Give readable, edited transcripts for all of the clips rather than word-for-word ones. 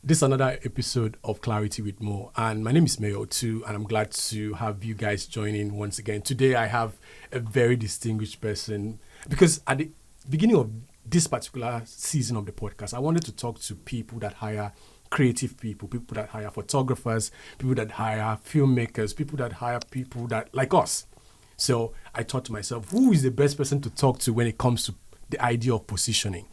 This is another episode of Clarity with Mo, and my name is Mayo too, and I'm glad to have you guys join in once again. Today I have a very distinguished person because at the beginning of this particular season of the podcast, I wanted to talk to people that hire creative people that hire photographers, people that hire filmmakers, people that hire people that like us. So I thought to myself, who is the best person to talk to when it comes to the idea of positioning?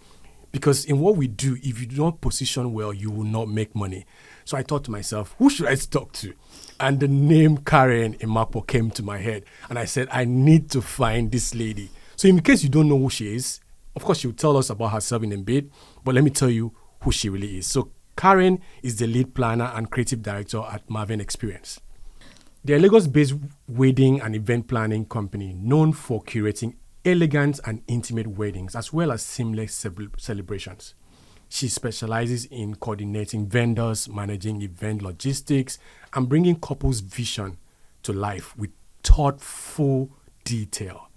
Because in what we do, if you don't position well, you will not make money. So I thought to myself, who should I talk to? And the name Karen Emakpor came to my head. And I said, I need to find this lady. So in case you don't know who she is, of course, she'll tell us about herself in a bit. But let me tell you who she really is. So Karen is the lead planner and creative director at Maven Experience. They're a Lagos-based wedding and event planning company known for curating elegant and intimate weddings as well as seamless celebrations. She specializes in coordinating vendors, managing event logistics, and bringing couples' vision to life with thoughtful detail.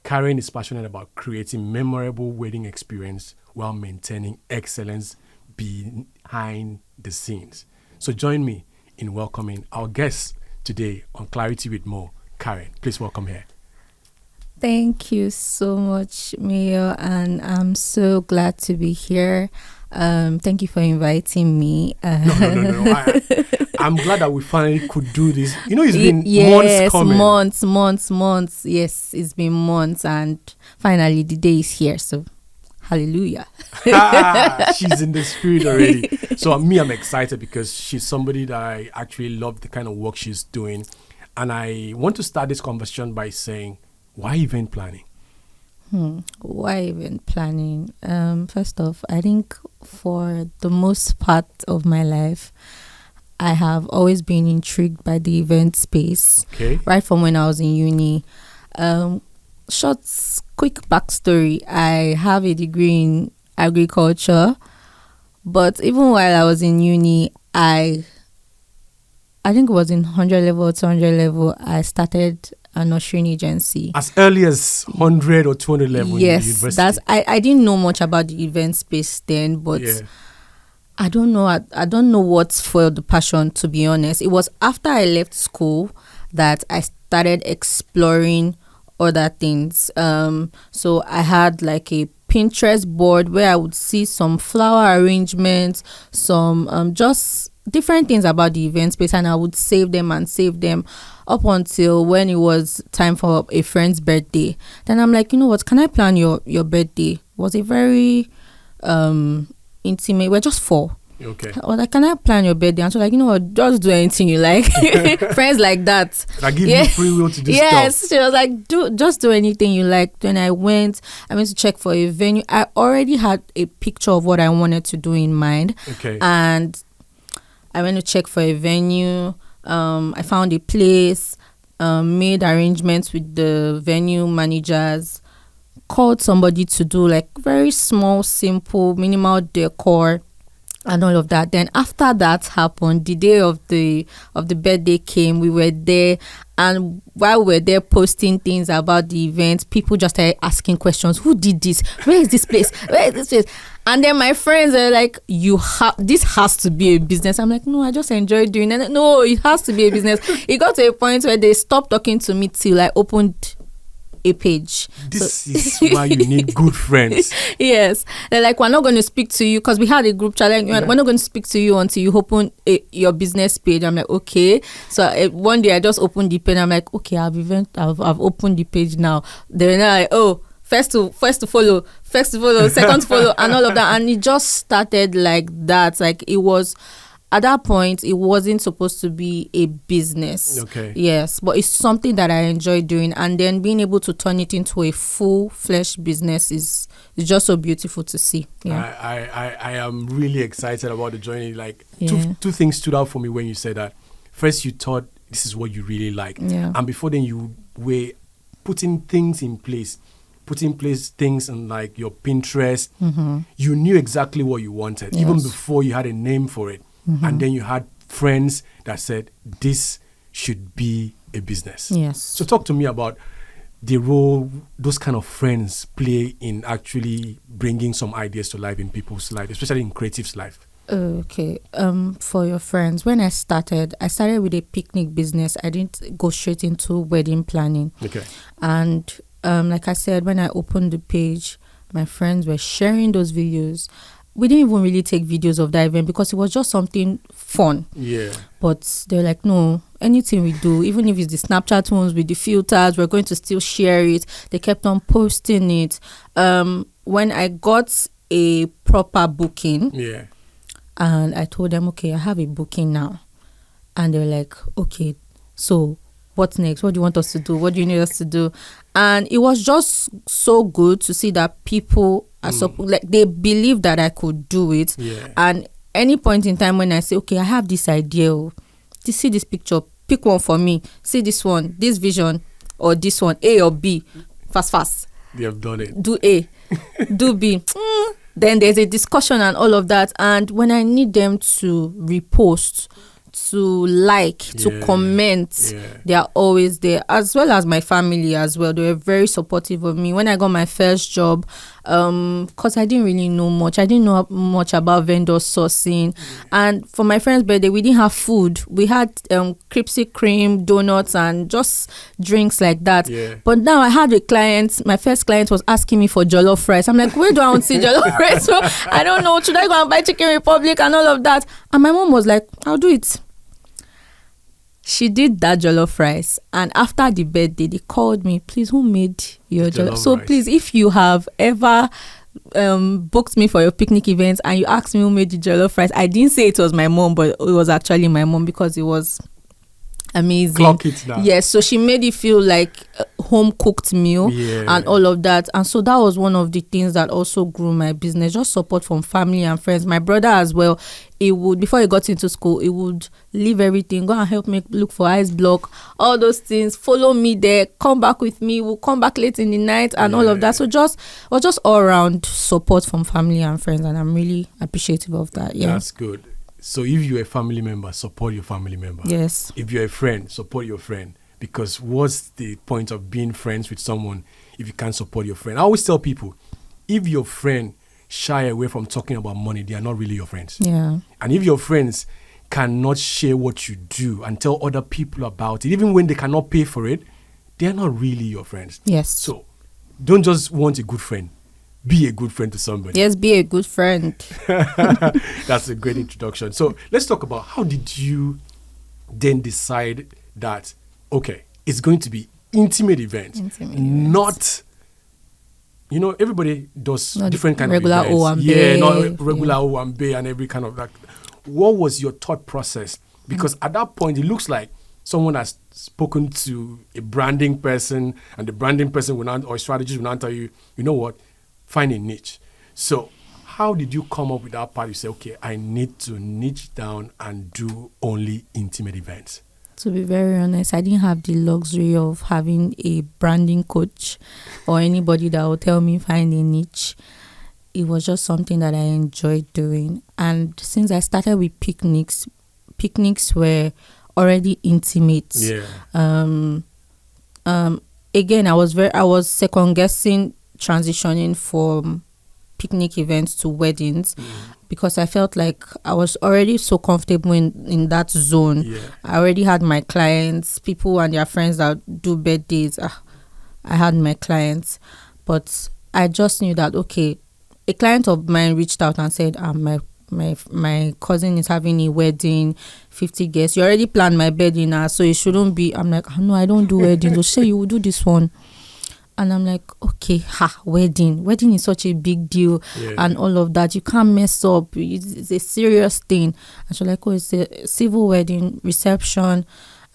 Karen is passionate about creating memorable wedding experience while maintaining excellence behind the scenes. So join me in welcoming our guest today on Clarity with Mo. Karen, please welcome her. Thank you so much, Mayo, and I'm so glad to be here. Thank you for inviting me. No. I'm glad that we finally could do this. You know, it's been months coming. Months. Yes, it's been months, and finally the day is here. So, hallelujah. She's in the spirit already. So I'm excited because she's somebody that I actually love the kind of work she's doing. And I want to start this conversation by saying, why event planning? Why event planning? First off, I think for the most part of my life, I have always been intrigued by the event space. Okay. Right from when I was in uni. Quick backstory. I have a degree in agriculture, but even while I was in uni, I think it was in 100 level or 200 level, I started an ushering agency. As early as 100 or 200 level yes, in the university? I didn't know much about the event space then, but I don't know. I don't know what's for the passion, to be honest. It was after I left school that I started exploring other things. So I had like a Pinterest board where I would see some flower arrangements, some just different things about the event space, and I would save them up until when it was time for a friend's birthday. Then I'm like, you know what, can I plan your birthday? It was a very intimate, we're just 4. Okay. I was like, can I plan your birthday? And so like, you know what, just do anything you like. Friends like that. I give you free will to do stuff. Yes, she was like, just do anything you like. When I went to check for a venue. I already had a picture of what I wanted to do in mind. Okay. And I went to check for a venue. I found a place, made arrangements with the venue managers, called somebody to do like very small, simple, minimal decor and all of that. Then after that happened, the day of the birthday came, we were there, and while we were there posting things about the event, people just started asking questions. Who did this? Where is this place? Where is this place? And then my friends are like, this has to be a business. I'm like, no, I just enjoy doing it. No, it has to be a business. It got to a point where they stopped talking to me till I opened a page. This is why you need good friends. Yes. They're like, we're not going to speak to you, because we had a group chat. Like, we're not going to speak to you until you open your business page. I'm like, okay. So one day I just opened the page. I'm like, okay, I've opened the page now. They're like, oh, first to follow, second to follow, and all of that. And it just started like that. Like, it was, at that point, it wasn't supposed to be a business. Okay. Yes, but it's something that I enjoy doing. And then being able to turn it into a full-fledged business is just so beautiful to see. Yeah. I am really excited about the journey. Like, two things stood out for me when you said that. First, you thought this is what you really like. Yeah. And before then, you were putting things in place. Things on like your Pinterest. Mm-hmm. You knew exactly what you wanted, even before you had a name for it. Mm-hmm. And then you had friends that said, this should be a business. Yes. So talk to me about the role those kind of friends play in actually bringing some ideas to life in people's life, especially in creatives' life. Okay. For your friends, when I started with a picnic business. I didn't go straight into wedding planning. Okay. And like I said, when I opened the page, my friends were sharing those videos. We didn't even really take videos of that event because it was just something fun. Yeah. But they're like, no, anything we do, even if it's the Snapchat ones with the filters, we're going to still share it. They kept on posting it. When I got a proper booking, Yeah. and I told them, okay, I have a booking now. And they're like, okay, so what's next? What do you want us to do? What do you need us to do? And it was just so good to see that people are like they believe that I could do it. Yeah. And any point in time when I say, okay, I have this idea, see this picture, pick one for me, see this one, this vision, or this one, A or B, fast. They have done it. Do A, do B. Then there's a discussion and all of that. And when I need them to repost, to like, to comment, they are always there, as well as my family as well. They were very supportive of me. When I got my first job, because I didn't really know much. I didn't know much about vendor sourcing. And for my friend's birthday, we didn't have food. We had Krispy Kreme, donuts, and just drinks like that. Yeah. But now I had a client. My first client was asking me for jollof rice. I'm like, where do I want to see jollof rice? So I don't know. Should I go and buy Chicken Republic and all of that? And my mom was like, I'll do it. She did that jollof rice, and after the birthday, they called me. Please, who made your jollof? So please, if you have ever booked me for your picnic event and you asked me who made the jollof rice, I didn't say it was my mom, but it was actually my mom because it was amazing. Clock it now. Yes, so she made it feel like a home cooked meal and all of that. And so that was one of the things that also grew my business, just support from family and friends. My brother as well, he would, before he got into school, he would leave everything, go and help me look for ice block, all those things, follow me there, come back with me, we'll come back late in the night and all of that. So just all around support from family and friends, and I'm really appreciative of that. Yeah, that's good. So if you're a family member, support your family member. Yes. If you're a friend, support your friend. Because what's the point of being friends with someone if you can't support your friend? I always tell people, if your friend shy away from talking about money, they are not really your friends. Yeah. And if your friends cannot share what you do and tell other people about it, even when they cannot pay for it, they are not really your friends. Yes. So don't just want a good friend. Be a good friend to somebody. Yes, be a good friend. That's a great introduction. So let's talk about how did you then decide that, okay, it's going to be intimate events, not, everybody does not different kind of events. Regular Owambe. Yeah, not regular Owambe and every kind of that. What was your thought process? Because at that point, it looks like someone has spoken to a branding person, and the branding person will not, or strategist will not tell you, you know what, find a niche. So how did you come up with that part? You say, okay, I need to niche down and do only intimate events. To be very honest, I didn't have the luxury of having a branding coach or anybody that would tell me find a niche. It was just something that I enjoyed doing. And since I started with picnics were already intimate. Yeah. Again, I was second guessing transitioning from picnic events to weddings because I felt like I was already so comfortable in that zone. Yeah. I already had my clients, people and their friends that do birthdays. I had my clients, but I just knew that, okay, a client of mine reached out and said, my cousin is having a wedding, 50 guests. You already planned my wedding now, so it shouldn't be. I'm like, no, I don't do weddings. So say you will do this one. And I'm like, okay, wedding is such a big deal and all of that. You can't mess up. It's a serious thing. And she's like, oh, it's a civil wedding reception.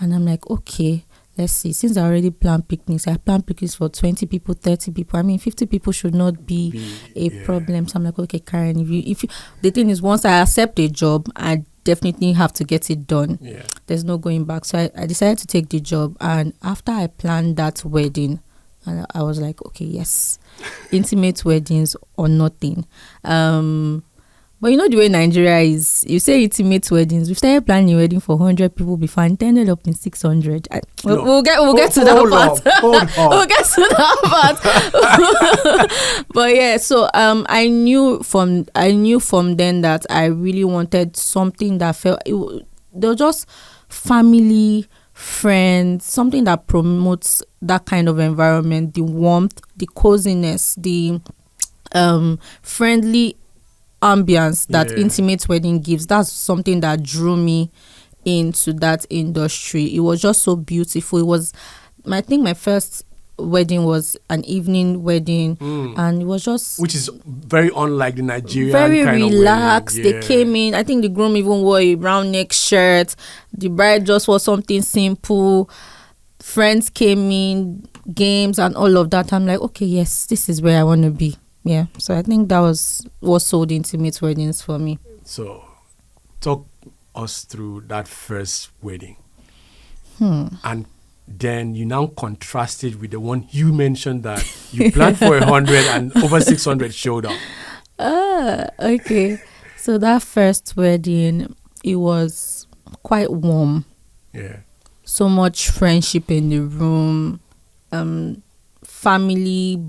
And I'm like, okay, let's see. Since I already planned picnics, I planned picnics for 20 people, 30 people. I mean, 50 people should not be a problem. So I'm like, okay, Karen, if you, the thing is, once I accept a job, I definitely have to get it done. Yeah. There's no going back. So I decided to take the job. And after I planned that wedding, and I was like, okay, yes, intimate weddings or nothing. But you know the way Nigeria is, you say intimate weddings. We started planning a wedding for 100 people before and it ended up in 600. We'll get to that part. We'll get to that part. But yeah, so I knew from then that I really wanted something that they were just family, friends, something that promotes that kind of environment, the warmth, the coziness, the friendly ambience that intimate wedding gives. That's something that drew me into that industry. It was just so beautiful. It was, I think my first wedding was an evening wedding, and it was just, which is very unlike the Nigerian very kind relaxed. of wedding. They came in, I think the groom even wore a round neck shirt, the bride just wore something simple, friends came in, games and all of that. I'm like, okay, yes, this is where I want to be. Yeah, so I think that was what sold intimate weddings for me. So, talk us through that first wedding. And then you now contrast it with the one you mentioned that you planned for 100 and over 600 showed up. Okay. So that first wedding, it was quite warm. Yeah. So much friendship in the room. Family,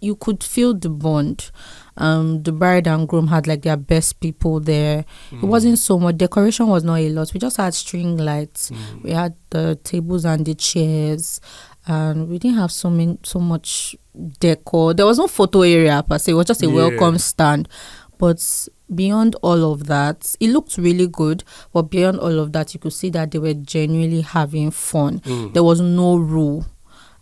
you could feel the bond. The bride and groom had like their best people there. It wasn't so much, decoration was not a lot. We just had string lights. We had the tables and the chairs, and we didn't have so much decor. There was no photo area per se. It was just a welcome stand. But beyond all of that, it looked really good. But beyond all of that, you could see that they were genuinely having fun. There was no rule.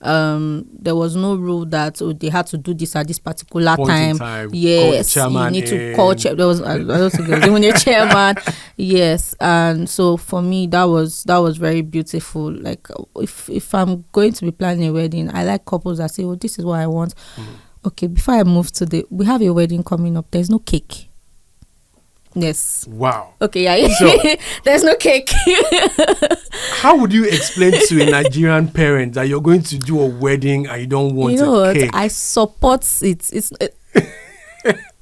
There was no rule that they had to do this at this particular time. Yes, you need to call chair. There was, I don't think there was even a chairman. Yes, and so for me that was very beautiful. Like if I'm going to be planning a wedding, I like couples that say, "Oh, this is what I want." Okay, before I move to we have a wedding coming up. There's no cake. Yes. Wow. Okay, yeah. So, there's no cake. How would you explain to a Nigerian parent that you're going to do a wedding and you don't want a cake? I support it. It's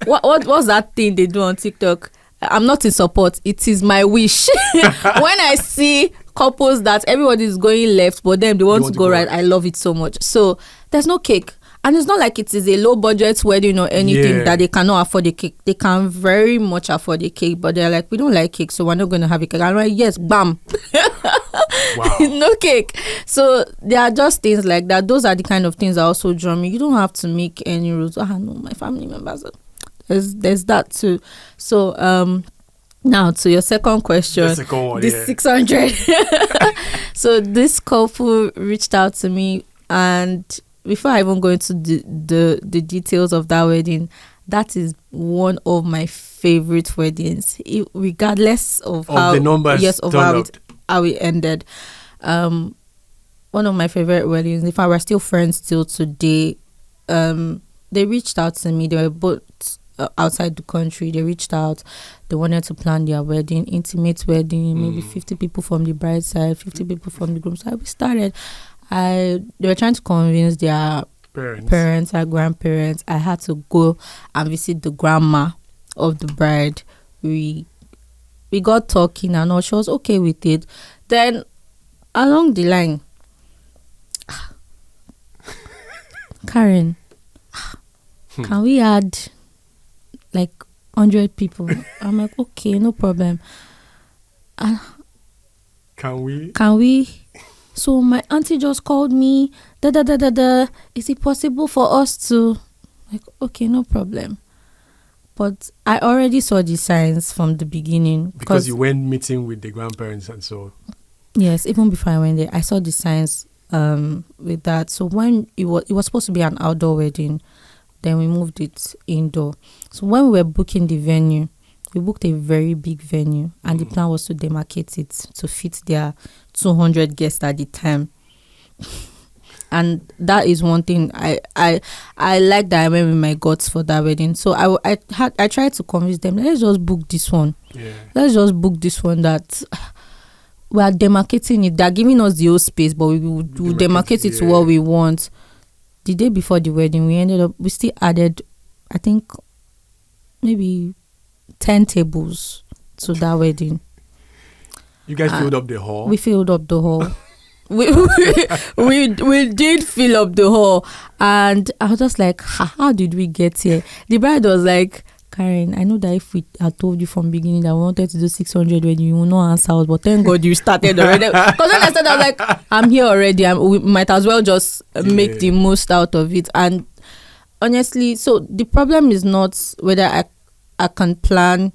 what's that thing they do on TikTok? I'm not in support. It is my wish. When I see couples that everybody is going left, but then they want to go right, I love it so much. So there's no cake. And it's not like it is a low budget wedding or anything that they cannot afford a cake. They can very much afford a cake, but they're like, we don't like cake, so we're not going to have a cake. I'm like, yes, bam. Wow. No cake. So there are just things like that. Those are the kind of things that also draw me. You don't have to make any rules. No, my family members. There's that too. So now to your second question. The second one, 600. So this couple reached out to me, and before I even go into the details of that wedding, that is one of my favorite weddings, regardless of how the numbers how it ended. One of my favorite weddings. In fact, we're still friends till today. They reached out to me. They were both outside the country. They reached out. They wanted to plan their wedding, intimate wedding, maybe 50 people from the bride side, 50 people from the groom side. We started. They were trying to convince their parents, our grandparents. I had to go and visit the grandma of the bride. We got talking and all. She was okay with it. Then along the line, Karen, can we add like 100 people? I'm like, okay, no problem. Can we? So my auntie just called me. Is it possible for us to? Like, okay, no problem. But I already saw the signs from the beginning. Because you went meeting with the grandparents and so. Yes, even before I went there, I saw the signs with that. So when it was supposed to be an outdoor wedding, then we moved it indoor. So when we were booking the venue, we booked a very big venue, and the plan was to demarcate it to fit their 200 guests at the time. And that is one thing I like, that I went with my guts for that wedding. So I tried to convince them, let's just book this one. Yeah. Let's just book this one that we are demarcating it. They're giving us the whole space, but we will demarcate it to what we want. The day before the wedding, we still added, I think, maybe 10 tables to that wedding. You guys filled up the hall? We filled up the hall. we did fill up the hall, and I was just like, how did we get here? The bride was like, Karen, I know that if we had told you from beginning that we wanted to do 600 when you will not answer us, but thank God you started already. Because when I started, I was like, I'm here already. We might as well just make the most out of it. And honestly, so the problem is not whether I can plan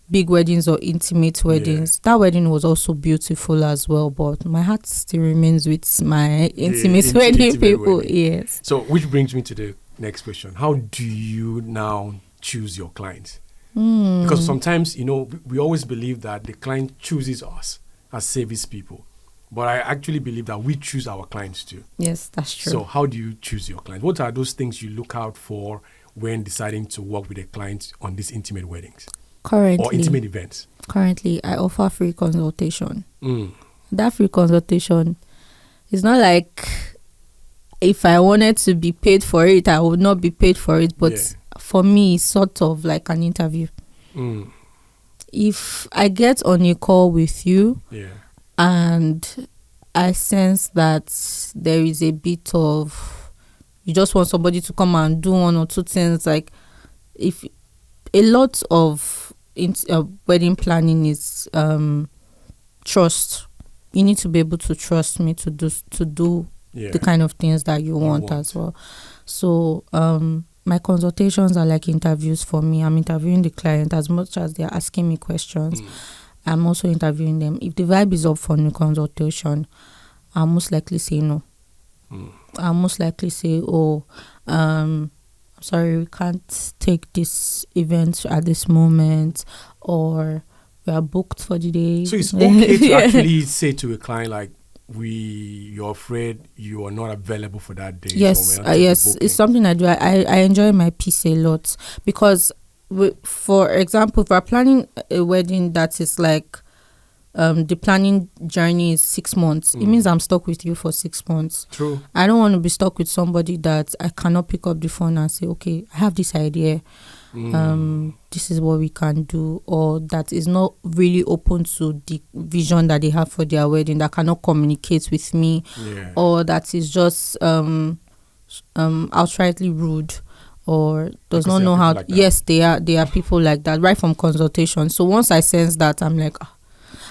big weddings or intimate weddings. That wedding was also beautiful as well, but my heart still remains with my intimate wedding people. Wedding. Yes. So which brings me to the next question. How do you now choose your clients? Because sometimes, we always believe that the client chooses us as service people, but I actually believe that we choose our clients too. Yes, that's true. So how do you choose your clients? What are those things you look out for when deciding to work with a client on these intimate weddings? Currently, or intimate events? Currently, I offer free consultation. That free consultation is not like if I wanted to be paid for it, I would not be paid for it. But for me, it's sort of like an interview. If I get on a call with you and I sense that there is a bit of, you just want somebody to come and do one or two things, like if a lot of wedding planning is trust. You need to be able to trust me to do the kind of things that you want as well. So my consultations are like interviews for me. I'm interviewing the client as much as they're asking me questions. I'm also interviewing them. If the vibe is up for new consultation, I'll most likely say no. I'll most likely say, sorry, we can't take this event at this moment, or we are booked for the day. So it's okay to actually say to a client, like, you're afraid you are not available for that day. Yes, yes, it's something I do. I enjoy my peace a lot, because for example, if we're planning a wedding that is like the planning journey is 6 months, it means I'm stuck with you for 6 months. True. I don't want to be stuck with somebody that I cannot pick up the phone and say, okay, I have this idea, this is what we can do, or that is not really open to the vision that they have for their wedding, that cannot communicate with me, or that is just outrightly rude, or does not know how. Like yes, they are people like that right from consultation. So once I sense that, I'm like,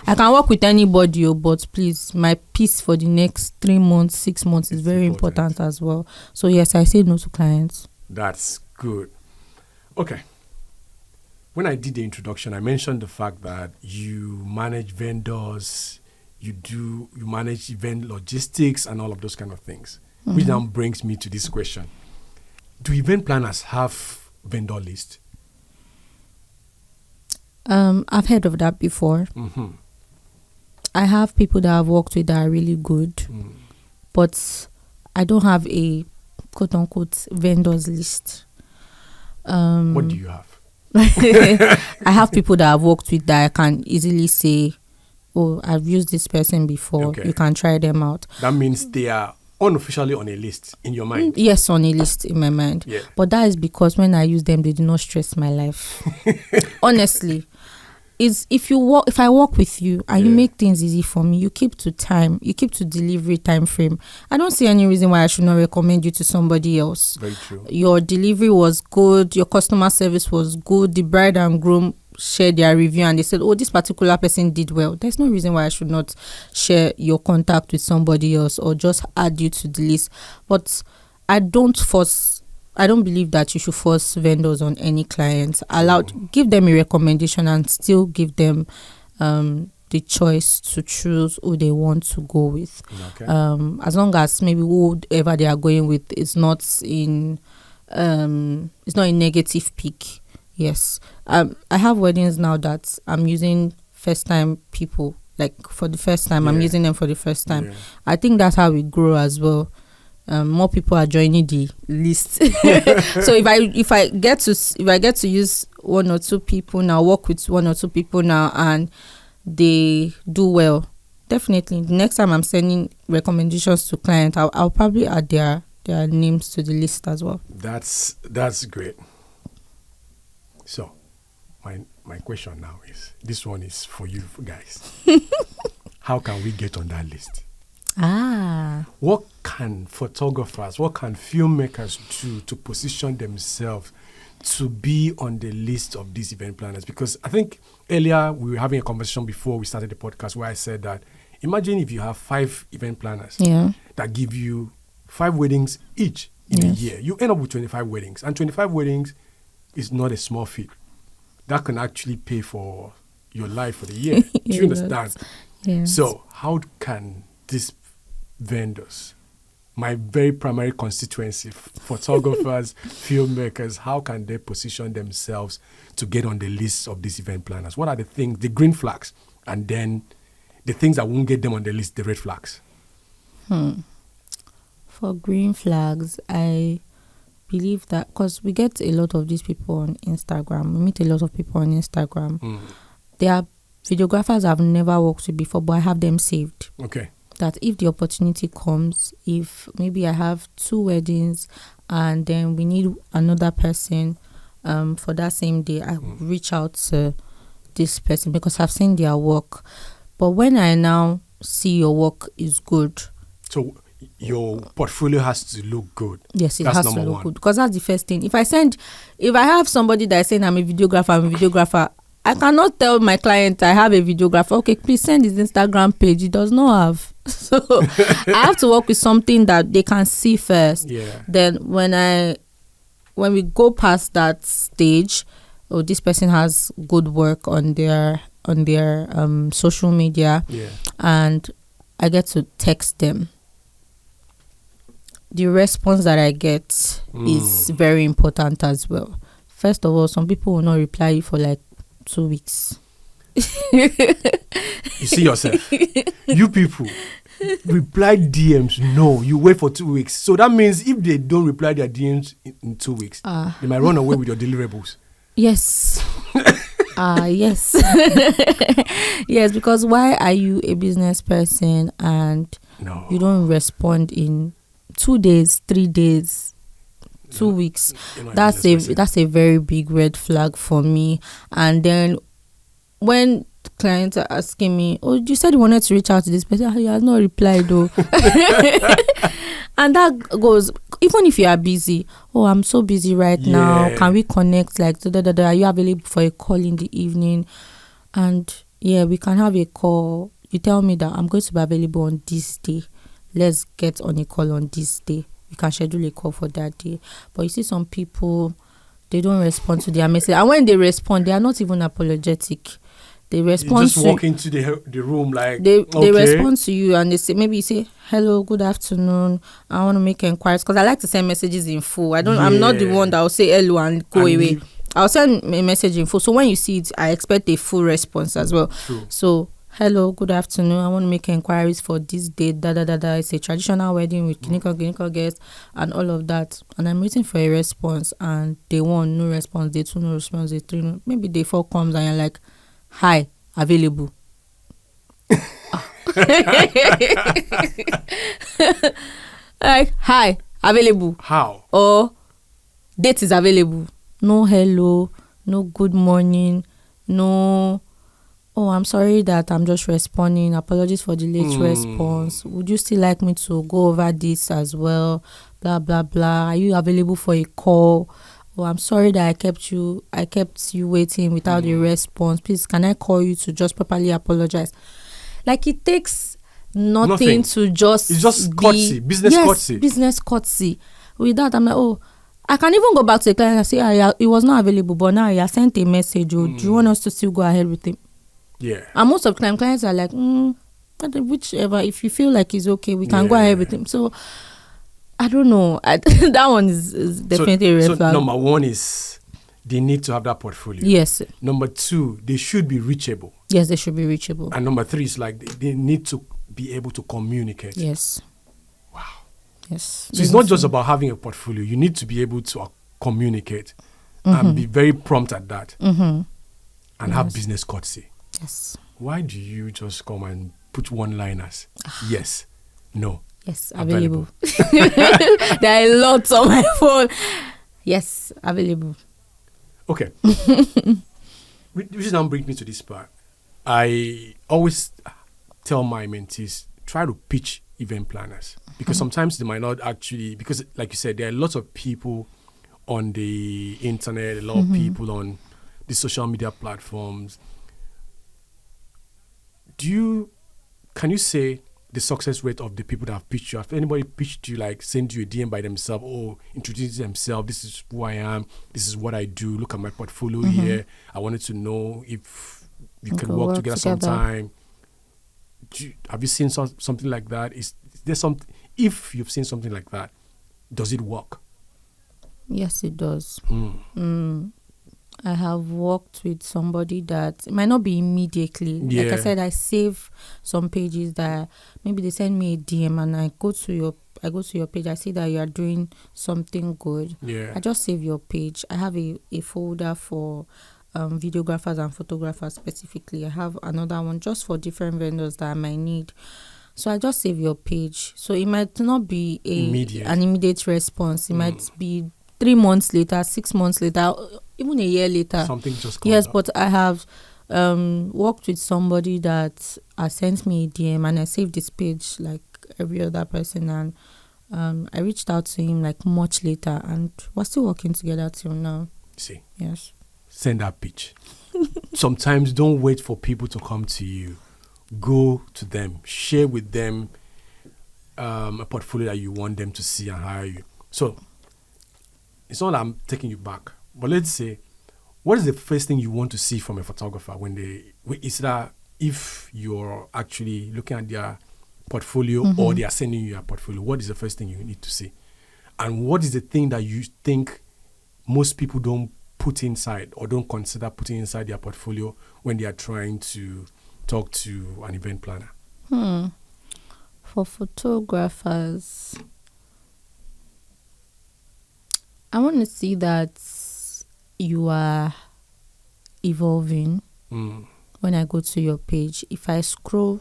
I can work with anybody, but please, my peace for the next 3 months, 6 months is very important as well. So yes, I say no to clients. That's good. Okay. When I did the introduction, I mentioned the fact that you manage vendors, you manage event logistics and all of those kind of things, which now brings me to this question. Do event planners have vendor list? I've heard of that before. I have people that I've worked with that are really good, but I don't have a quote-unquote vendors list. What do you have? I have people that I've worked with that I can easily say, oh, I've used this person before. Okay. You can try them out. That means they are unofficially on a list in your mind? Yes, on a list in my mind. Yeah. But that is because when I use them, they do not stress my life. Honestly. If I work with you and you make things easy for me, you keep to time, you keep to delivery time frame, I don't see any reason why I should not recommend you to somebody else. Very true. Your delivery was good, your customer service was good, the bride and groom shared their review and they said, oh, this particular person did well. There's no reason why I should not share your contact with somebody else or just add you to the list. But I don't believe that you should force vendors on any clients. Give them a recommendation and still give them the choice to choose who they want to go with. Okay. As long as maybe whoever they are going with is not in negative peak. Yes. I have weddings now that I'm using first time people, like for the first time. I'm using them for the first time. Yeah. I think that's how we grow as well. More people are joining the list. So if I get to use one or two people now, work with one or two people now, and they do well, definitely the next time I'm sending recommendations to clients, I'll probably add their names to the list as well. That's great. So my question now is, this one is for you guys. How can we get on that list? What can photographers, what can filmmakers do to position themselves to be on the list of these event planners? Because I think earlier we were having a conversation before we started the podcast where I said that imagine if you have 5 event planners that give you 5 weddings each in a year. You end up with 25 weddings. And 25 weddings is not a small feat. That can actually pay for your life for the year. Do you understand? Yes. So how can these vendors, my very primary constituency, photographers, filmmakers, how can they position themselves to get on the list of these event planners? What are the things, the green flags, and then the things that won't get them on the list, the red flags? For green flags, I believe that because we get a lot of these people on Instagram, we meet a lot of people on Instagram. They are videographers I've never worked with before, but I have them saved. Okay. That if the opportunity comes, if maybe I have 2 weddings and then we need another person for that same day, I will reach out to this person because I've seen their work. But when I now see your work is good. So your portfolio has to look good. Yes, it has to look good. Because that's the first thing. If I have somebody that is saying I'm a videographer, I cannot tell my client I have a videographer, okay, please send his Instagram page. It does not have. So I have to work with something that they can see first. Yeah. Then when we go past that stage, this person has good work on their social media, and I get to text them. The response that I get is very important as well. First of all, some people will not reply you for like 2 weeks. You see yourself. You people reply DMs. No, you wait for 2 weeks. So that means if they don't reply their DMs in 2 weeks, they might run away with your deliverables. Yes. Yes. Yes, because why are you a business person and you don't respond in 2 days, 3 days, 2 weeks? That's a very big red flag for me. And then when clients are asking me, oh, you said you wanted to reach out to this person, he has not replied though. And that goes, even if you are busy, oh, I'm so busy right now, can we connect, like are you available for a call in the evening? And we can have a call. You tell me that I'm going to be available on this day, let's get on a call on this day. We can schedule a call for that day. But you see some people, they don't respond to their message, and when they respond, they are not even apologetic. They respond. You just walk into the room like they respond to you and they say, maybe you say, hello, good afternoon, I want to make inquiries, because I like to send messages in full. I'm not the one that will say hello and go away. I'll send a message in full. So when you see it, I expect a full response as well. True. So hello, good afternoon, I want to make inquiries for this date, It's a traditional wedding with clinical guests and all of that. And I'm waiting for a response, and day 1, no response, day 2, no response, day 3, no. Maybe day 4 comes and you're like, hi, available. Like, hi, available. How? Or date is available. No hello, no good morning, no, oh, I'm sorry that I'm just responding. Apologies for the late response. Would you still like me to go over this as well? Blah, blah, blah. Are you available for a call? Oh, I'm sorry that I kept you waiting without a response. Please, can I call you to just properly apologize? Like, it takes nothing to just it's just courtesy, business courtesy. With that, I'm like, oh, I can even go back to the client and say, he was not available, but now he has sent a message. Do you want us to still go ahead with him? Yeah. And most of the time, clients are like, whichever, if you feel like it's okay, we can go ahead with him. So I don't know. That one is definitely a red flag. So number 1 is they need to have that portfolio. Yes. Number 2, they should be reachable. Yes, they should be reachable. And number 3 is like they need to be able to communicate. Yes. Wow. Yes. So it's not just about having a portfolio. You need to be able to communicate and be very prompt at that. And have business courtesy. Yes. Why do you just come and put one-liners? Yes. No. Yes, available. There are lots on my phone. Yes, available. Okay. which now brings me to this part. I always tell my mentees, try to pitch event planners, because sometimes they might not actually, because like you said, there are lots of people on the internet, a lot of people on the social media platforms. Can you say the success rate of the people that have pitched you? Have anybody pitched you, like send you a DM by themselves, or introduce themselves, this is who I am, this is what I do, look at my portfolio here, I wanted to know if you can work together sometime? Have you seen something like that? Is there something, if you've seen something like that, does it work? Yes, it does. I have worked with somebody that it might not be immediately. Yeah. Like I said, I save some pages that maybe they send me a DM and I go to your page. I see that you are doing something good. Yeah. I just save your page. I have a folder for videographers and photographers specifically. I have another one just for different vendors that I might need. So I just save your page. So it might not be an immediate response. It might be 3 months later, 6 months later, even a year later. Something just comes Yes, up. but I have worked with somebody that has sent me a DM and I saved this page like every other person, and I reached out to him like much later and we're still working together till now. See. Yes. Send that pitch. Sometimes don't wait for people to come to you. Go to them. Share with them a portfolio that you want them to see and hire you. So it's not that I'm taking you back, but let's say, what is the first thing you want to see from a photographer is that if you're actually looking at their portfolio or they are sending you a portfolio, what is the first thing you need to see? And what is the thing that you think most people don't put inside or don't consider putting inside their portfolio when they are trying to talk to an event planner? For photographers, I want to see that you are evolving. When I go to your page, if I scroll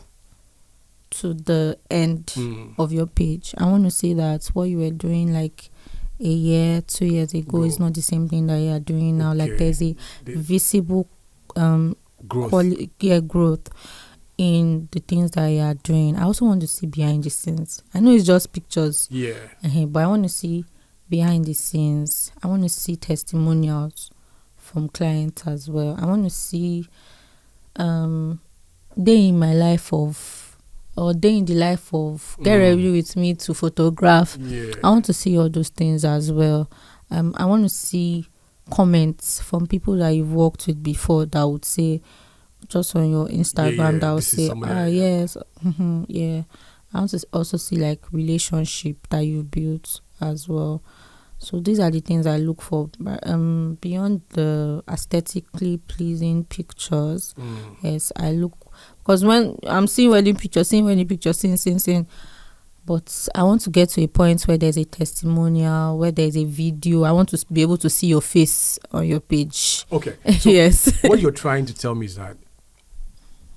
to the end of your page, I want to see that what you were doing like a year, 2 years ago is not the same thing that you are doing now. Like there's a visible growth in the things that you are doing. I also want to see behind the scenes. I know it's just pictures, but I want to see behind the scenes. I want to see testimonials from clients as well. I want to see day in my life or day in the life of get ready with me to photograph. I want to see all those things as well. I want to see comments from people that you've worked with before that would say, just on your Instagram, that would say, yes, yeah. I want to also see like relationship that you built as well. So these are the things I look for. Beyond the aesthetically pleasing pictures, yes, I look, because when I'm seeing wedding pictures, seeing, but I want to get to a point where there's a testimonial, where there's a video. I want to be able to see your face on your page. Okay. So yes. What you're trying to tell me is that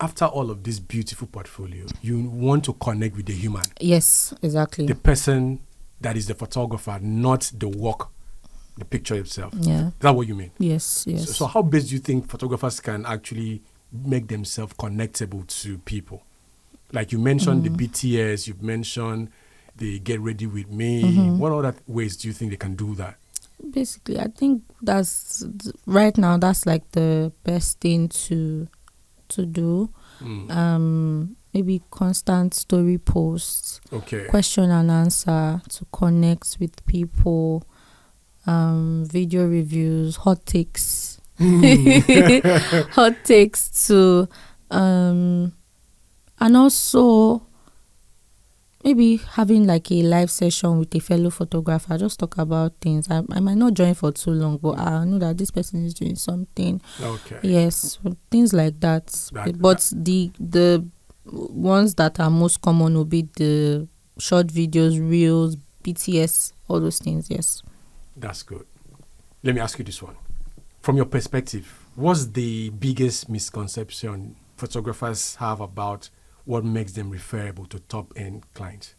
after all of this beautiful portfolio, you want to connect with the human. Yes, exactly. The person that is the photographer, not the work, the picture itself. Yeah. Is that what you mean? Yes. So how best do you think photographers can actually make themselves connectable to people? Like you mentioned the BTS, you've mentioned the Get Ready With Me. What other ways do you think they can do that? Basically, I think that's right now, that's like the best thing to do. Maybe constant story posts, question and answer to connect with people, video reviews, hot takes, to and also maybe having like a live session with a fellow photographer, just talk about things. I might not join for too long, but I know that this person is doing something. Yes, things like that. But the ones that are most common will be the short videos, reels, BTS, all those things. Yes. That's good. Let me ask you this one. From your perspective, what's the biggest misconception photographers have about what makes them referable to top-end clients?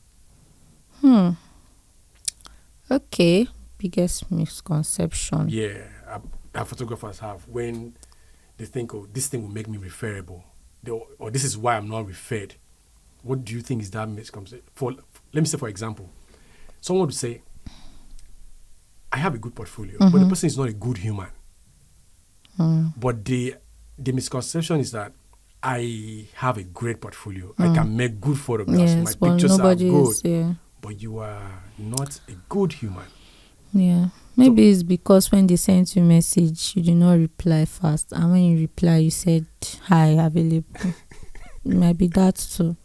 Okay. Biggest misconception. Yeah, that photographers have when they think, oh, this thing will make me referable, or this is why I'm not referred. What do you think is that misconception? Let me say, for example, someone would say, I have a good portfolio, but the person is not a good human. But the misconception is that I have a great portfolio. I can make good photographs. Yes, My pictures are good. Yeah. But you are not a good human. Yeah. Maybe it's because when they sent you a message, you did not reply fast. And when you reply, you said, hi, available. It might be that too.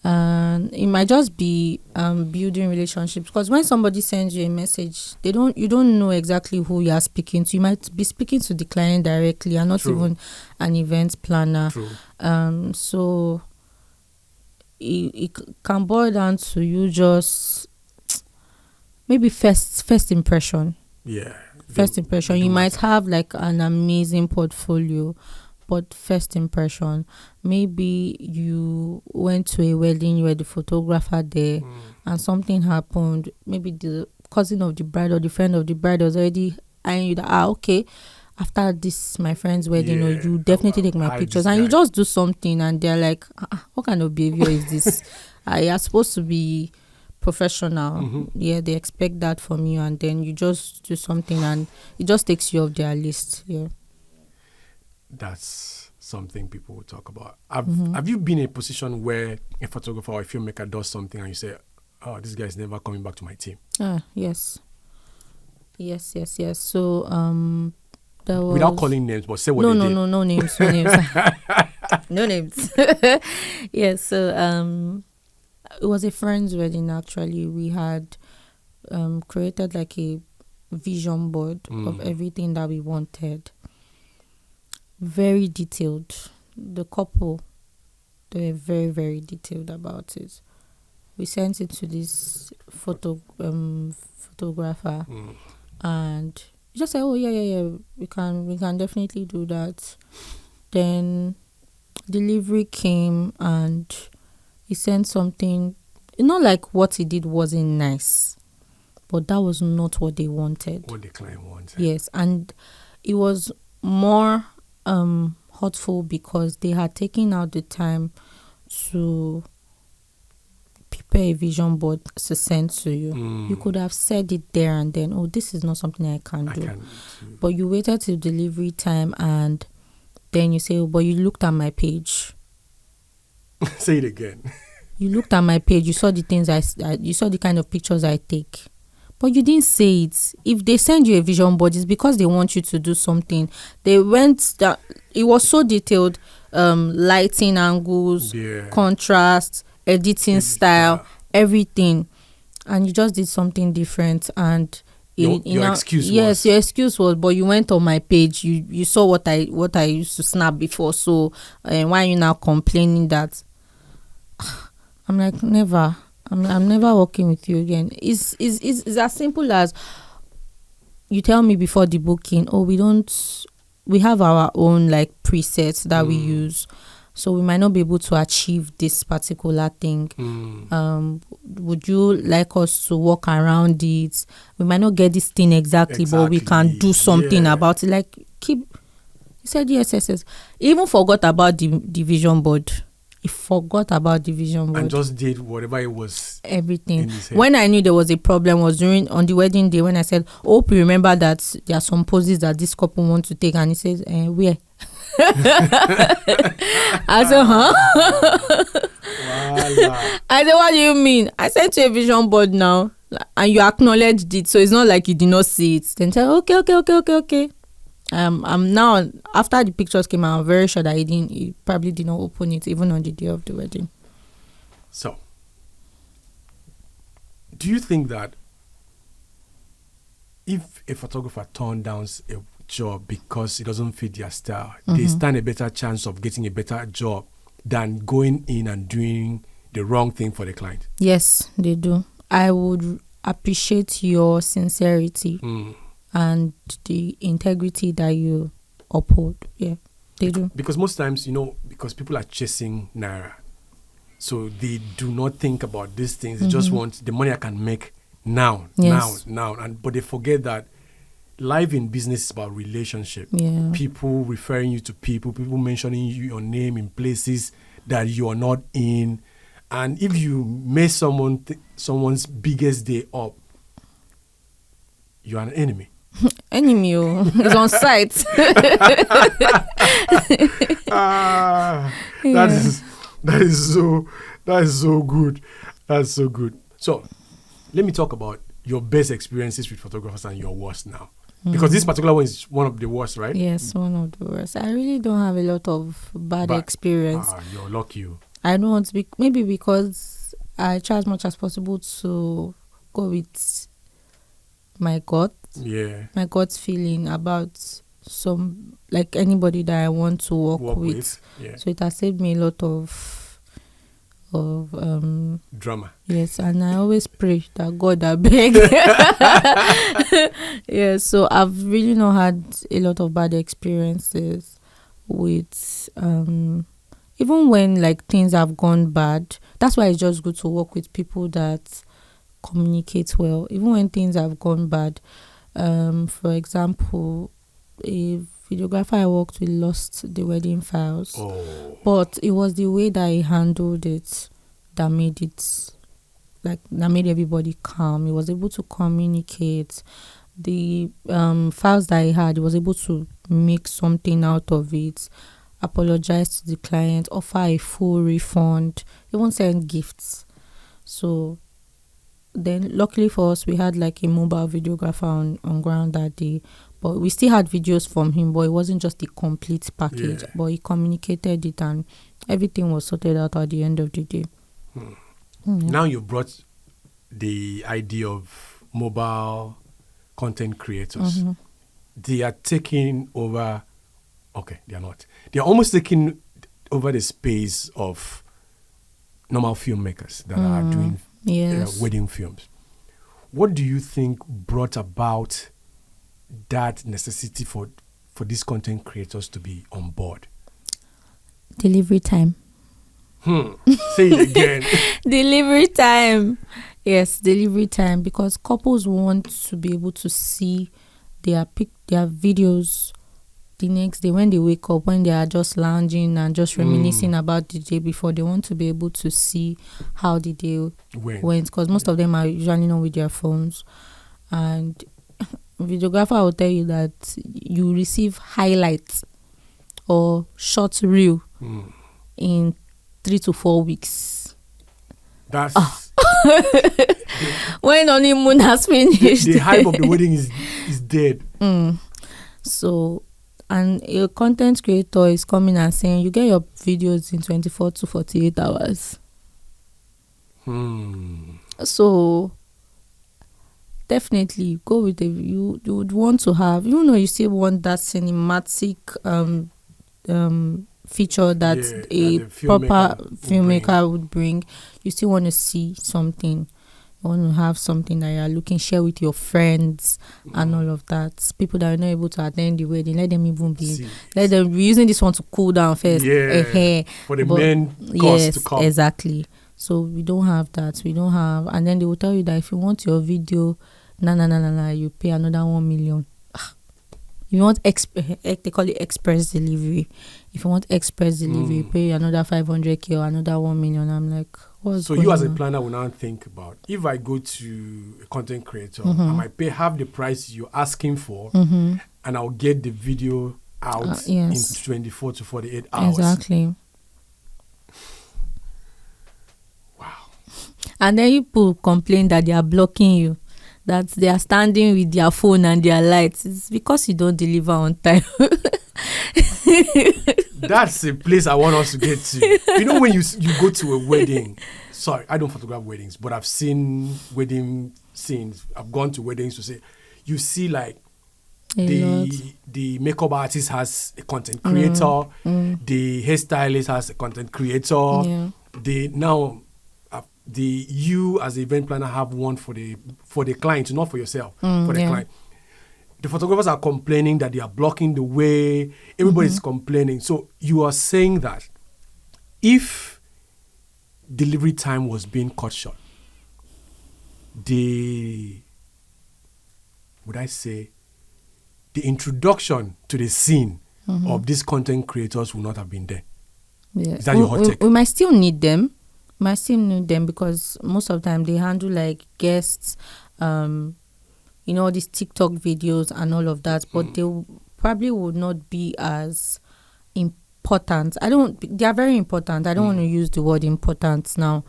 And it might just be building relationships, because when somebody sends you a message, you don't know exactly who you are speaking to. You might be speaking to the client directly and not even an event planner. So it can boil down to you just maybe first impression. First impression. You might have like an amazing portfolio, but first impression, maybe you went to a wedding, you were the photographer there, and something happened. Maybe the cousin of the bride or the friend of the bride was already eyeing you that, okay, after this, my friend's wedding, or you definitely take my pictures. And you just do something, and they're like, what kind of behavior is this? You're supposed to be professional. Yeah, they expect that from you, and then you just do something, and it just takes you off their list. Yeah. That's something people will talk about. Have you been in a position where a photographer or a filmmaker does something and you say, oh, this guy is never coming back to my team? Yes. So there was, without calling names, but say what they did. No names. No names. Yeah, so it was a friend's wedding actually. We had created like a vision board of everything that we wanted. Very detailed. The couple, they were very, very detailed about it. We sent it to this photographer, and he just said, "Oh yeah, we can definitely do that." Then delivery came, and he sent something. Not like what he did wasn't nice, but that was not what they wanted. What the client wanted. Yes, and it was more hurtful because they had taken out the time to prepare a vision board to send to you. You could have said it there and then, oh, this is not something I can do. But you waited till delivery time, and then you say, oh, but you looked at my page. Say it again. You looked at my page, you saw the things you saw the kind of pictures I take. But you didn't say it. If they send you a vision board, it's because they want you to do something. It was so detailed, lighting angles, contrast, editing style, everything. And you just did something different. And your excuse was? Yes, your excuse was, but you went on my page. You saw what I used to snap before. So why are you now complaining that? I'm like, never. I'm never working with you again. It's as simple as you tell me before the booking, oh, we have our own like presets that we use, so we might not be able to achieve this particular thing. Would you like us to work around it? We might not get this thing exactly. But we can do something about it. Like, he said yes. He even forgot about the vision board. He forgot about the vision board. And just did whatever it was. Everything. When I knew there was a problem was on the wedding day, when I said, hope you remember that there are some poses that this couple want to take. And he says, where? I said, huh? I said, what do you mean? I sent you a vision board now. And you acknowledged it. So it's not like you did not see it. Then say, okay. I'm now, after the pictures came out, I'm very sure that he probably did not open it even on the day of the wedding. So, do you think that if a photographer turns down a job because it doesn't fit their style, they stand a better chance of getting a better job than going in and doing the wrong thing for the client? Yes, they do. I would appreciate your sincerity. And the integrity that you uphold. Yeah, they do. Because most times, because people are chasing Naira, so they do not think about these things. They just want the money I can make now. But they forget that life in business is about relationship. Yeah. People referring you to people mentioning your name in places that you are not in. And if you mess someone's biggest day up, you are an enemy. Enemy is on site. That is so good. That's so good. So let me talk about your best experiences with photographers and your worst now. Because this particular one is one of the worst, right? Yes, one of the worst. I really don't have a lot of bad experience. You're lucky. I don't want to be, maybe because I try as much as possible to go with my gut. Yeah. My gut feeling about some, like anybody that I want to work with. Yeah. So it has saved me a lot of drama. Yes, and I always pray that God I beg. Yeah, so I've really not had a lot of bad experiences with even when like things have gone bad. That's why it's just good to work with people that communicate well. Even when things have gone bad. For example, a videographer I worked with lost the wedding files. Oh. But it was the way that he handled it that made everybody calm. He was able to communicate. The files that he had, he was able to make something out of it, apologize to the client, offer a full refund, even send gifts. So then luckily for us, we had like a mobile videographer on ground that day. But we still had videos from him, but it wasn't just the complete package. Yeah. But he communicated it and everything was sorted out at the end of the day. Now you brought the idea of mobile content creators. They are taking over. Okay, they are not. They are almost taking over the space of normal filmmakers that are doing wedding films. What do you think brought about that necessity for these content creators to be on board? Delivery time. Say it again. Delivery time. Yes, delivery time, because couples want to be able to see their videos the next day when they wake up, when they are just lounging and just reminiscing about the day before. They want to be able to see how the day went, because most of them are usually not with their phones. And videographer will tell you that you receive highlights or short reel in 3 to 4 weeks. That's when honeymoon has finished. The hype of the wedding is dead. So, and a content creator is coming and saying you get your videos in 24 to 48 hours. So definitely go with you would want to have, even though you still want that cinematic feature that a proper filmmaker would bring. You still want to see something. You want to have something that you're looking, share with your friends and all of that. People that are not able to attend the wedding, let them be using this one to cool down first. For the main cost to come. Exactly. So we don't have that. And then they will tell you that if you want your video, you pay another 1 million. If you want they call it express delivery. If you want express delivery, pay another 500K or another 1 million. I'm like, what's going on? So you as a planner will now think about, if I go to a content creator, I might pay half the price you're asking for, and I'll get the video out in 24 to 48 hours. Exactly. Wow. And then people complain that they are blocking you, that they are standing with their phone and their lights. It's because you don't deliver on time. That's a place I want us to get to. You know, when you go to a wedding, sorry, I don't photograph weddings, but I've seen wedding scenes. I've gone to weddings to say, you see like the makeup artist has a content creator, the hairstylist has a content creator, you as the event planner have one for the client, not for yourself, for the client. The photographers are complaining that they are blocking the way. Everybody's complaining. So you are saying that if delivery time was being cut short, the introduction to the scene of these content creators will not have been there. Yeah. Is that your hot take? We might still need them. Because most of the time they handle like guests, all these TikTok videos and all of that, but they probably would not be as important. They are very important. I don't want to use the word important now.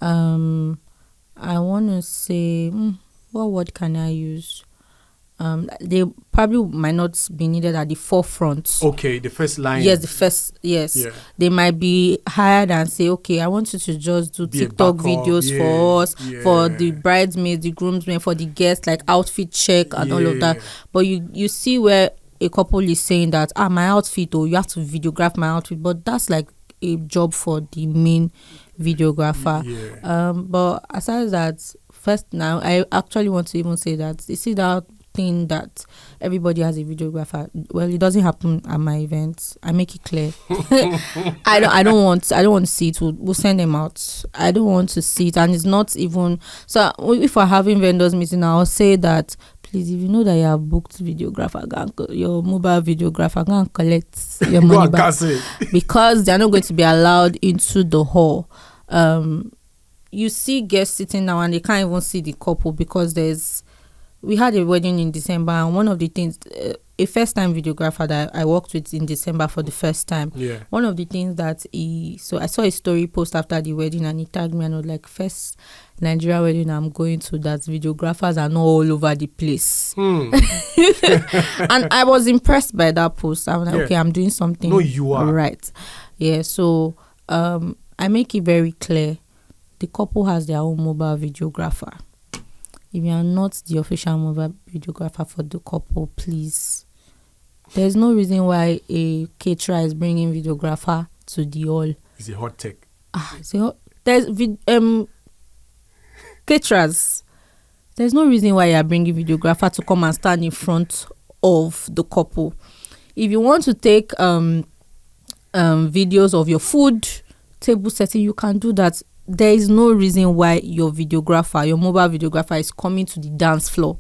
I want to say, what word can I use? They probably might not be needed at the forefront. Okay, the first line. Yes, Yeah. They might be hired and say, okay, I want you to just do TikTok videos for us, for the bridesmaids, the groomsmen, for the guests, like outfit check and all of that. But you see where a couple is saying that, my outfit, or you have to videograph my outfit, but that's like a job for the main videographer. But aside that, first now, I actually want to even say that, you see that thing that everybody has a videographer. Well, it doesn't happen at my events. I make it clear. I don't want to see it. We'll send them out. I don't want to see it, and it's not even. So if we're having vendors meeting, I'll say that, please, if you know that you have booked videographer, your mobile videographer, go and collect your money back, because they're not going to be allowed into the hall. You see guests sitting now and they can't even see the couple, because we had a wedding in December, and one of the things, a first-time videographer that I worked with in December for the first time, one of the things that so I saw a story post after the wedding, and he tagged me, and I was like, first Nigeria wedding I'm going to, that videographers are not all over the place. And I was impressed by that post. I'm like, okay, I'm doing something. No, you are. Right. Yeah, so I make it very clear, the couple has their own mobile videographer. If you are not the official mobile videographer for the couple, please. There's no reason why a caterer is bringing videographer to the hall. It's a hot take. There's caterers. There's no reason why you are bringing videographer to come and stand in front of the couple. If you want to take videos of your food, table setting, you can do that. There is no reason why your mobile videographer is coming to the dance floor.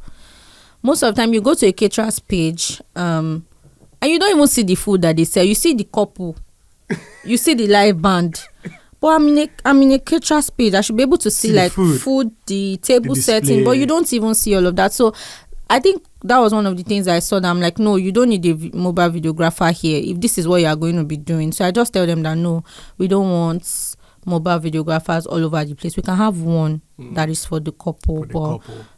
Most of the time, you go to a caterer's page, and you don't even see the food that they sell. You see the couple, you see the live band. But I'm in a caterer's page. I should be able to see like food, the table setting, but you don't even see all of that. So I think that was one of the things I saw that I'm like, no, you don't need a mobile videographer here if this is what you are going to be doing. So I just tell them that, no, we don't want mobile videographers all over the place. We can have one that is for the couple,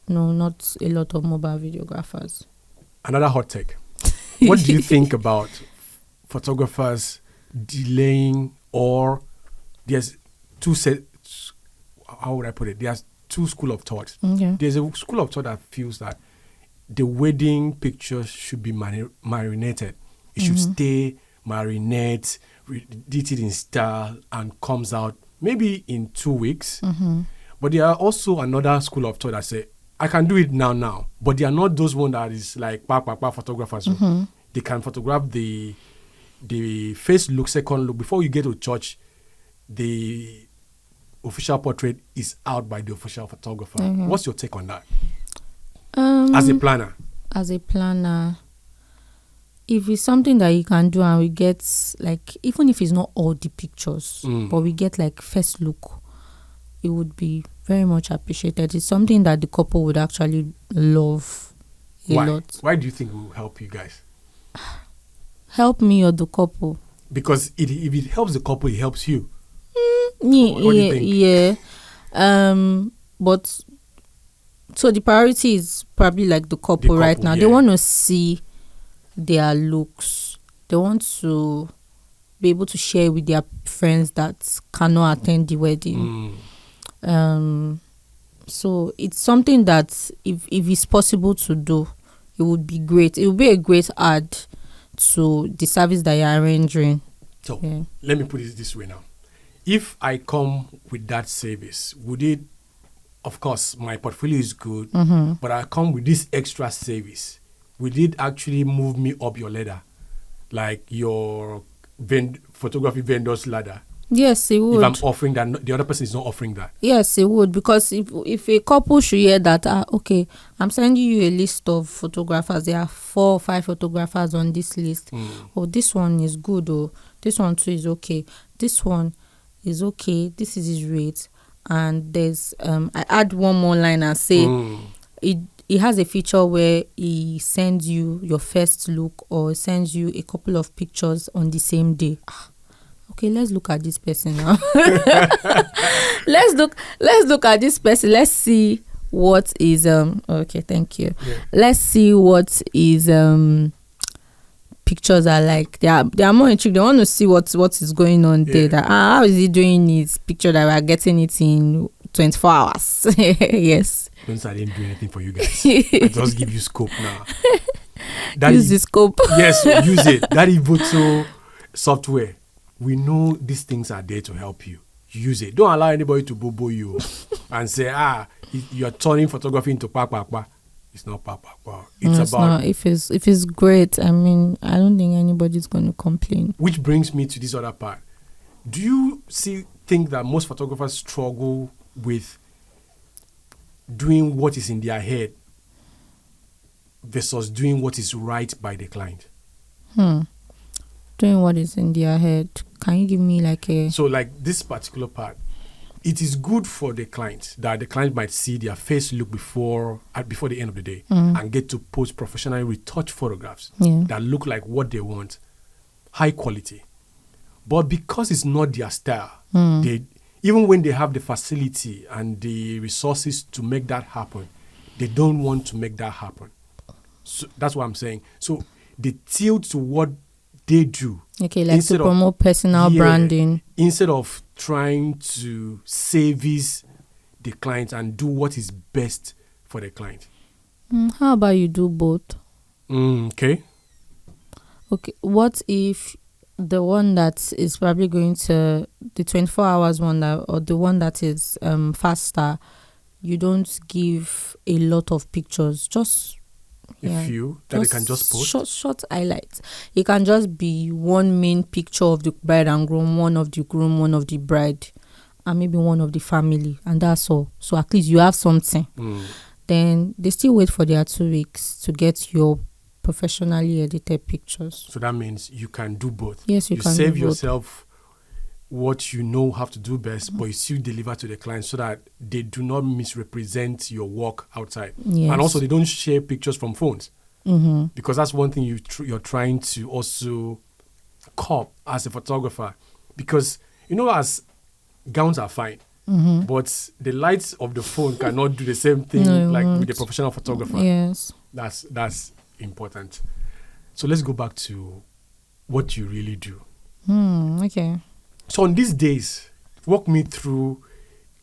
no, not a lot of mobile videographers. Another hot take. What do you think about photographers delaying, or there's how would I put it? There's two school of thought. Okay. There's a school of thought that feels that the wedding pictures should be marinated. It should stay, marinate, did it in style, and comes out maybe in 2 weeks. But there are also another school of thought that say, I can do it now, but they are not those one that is like photographers. They can photograph the first look, second look. Before you get to church, the official portrait is out by the official photographer. What's your take on that? As a planner? If it's something that you can do and we get, like, even if it's not all the pictures, but we get like first look, it would be very much appreciated. It's something that the couple would actually love a lot. Why do you think it will help you guys? Help me or the couple? Because if it helps the couple, it helps you. What do you think? But so the priority is probably like the couple right now. They want to see their looks. They want to be able to share with their friends that cannot attend the wedding. So it's something that if it's possible to do, it would be great. It would be a great add to the service that you're arranging. So let me put it this way now. If I come with that service, would it, of course, my portfolio is good, but I come with this extra service, would it actually move me up your ladder? Like your photography vendor's ladder? Yes, it would. If I'm offering that, the other person is not offering that. Yes, it would, because if a couple should hear that, okay, I'm sending you a list of photographers. There are 4 or 5 photographers on this list. Oh, this one is good. Oh, this one too is okay. This one is okay. This is his rate. And there's I add one more line and say it has a feature where he sends you your first look or sends you a couple of pictures on the same day. Okay, let's look at this person now. let's look at this person. Let's see what is okay, thank you. Yeah. Let's see what is pictures are like. They are more intrigued. They want to see what is going on there. That, how is he doing his picture that we are getting it in 24 hours? Yes. Don't say I didn't do anything for you guys. I just give you scope now. Use the scope. Yes, use it. That Ivoto software. We know these things are there to help you. Use it. Don't allow anybody to bobo you and say, you're turning photography into pa. It's not pa. It's about. Not. If it's great, I mean, I don't think anybody's going to complain. Which brings me to this other part. Do you think that most photographers struggle with doing what is in their head versus doing what is right by the client? Doing what is in their head. Can you give me So like this particular part, it is good for the client that the client might see their face look before the end of the day and get to post professionally retouched photographs that look like what they want, high quality. But because it's not their style, they, even when they have the facility and the resources to make that happen, they don't want to make that happen. So that's what I'm saying. So they tilt to what they do. Okay, like to promote personal branding. Instead of trying to service the client and do what is best for the client. How about you do both? Okay. Okay, what if the one that is probably going to, the 24 hours one or the one that is faster, you don't give a lot of pictures, just a few that they can just post? Short highlights. It can just be one main picture of the bride and groom, one of the groom, one of the bride, and maybe one of the family, and that's all. So at least you have something. Then they still wait for their 2 weeks to get your professionally edited pictures. So that means you can do both. Yes, you can save do both. yourself what you know how to do best, but you still deliver to the client so that they do not misrepresent your work outside. Yes. And also they don't share pictures from phones, because that's one thing you're trying to also cop as a photographer, because as gowns are fine, but the lights of the phone cannot do the same thing with a professional photographer. Yes, that's important. So let's go back to what you really do. Okay. So on these days, walk me through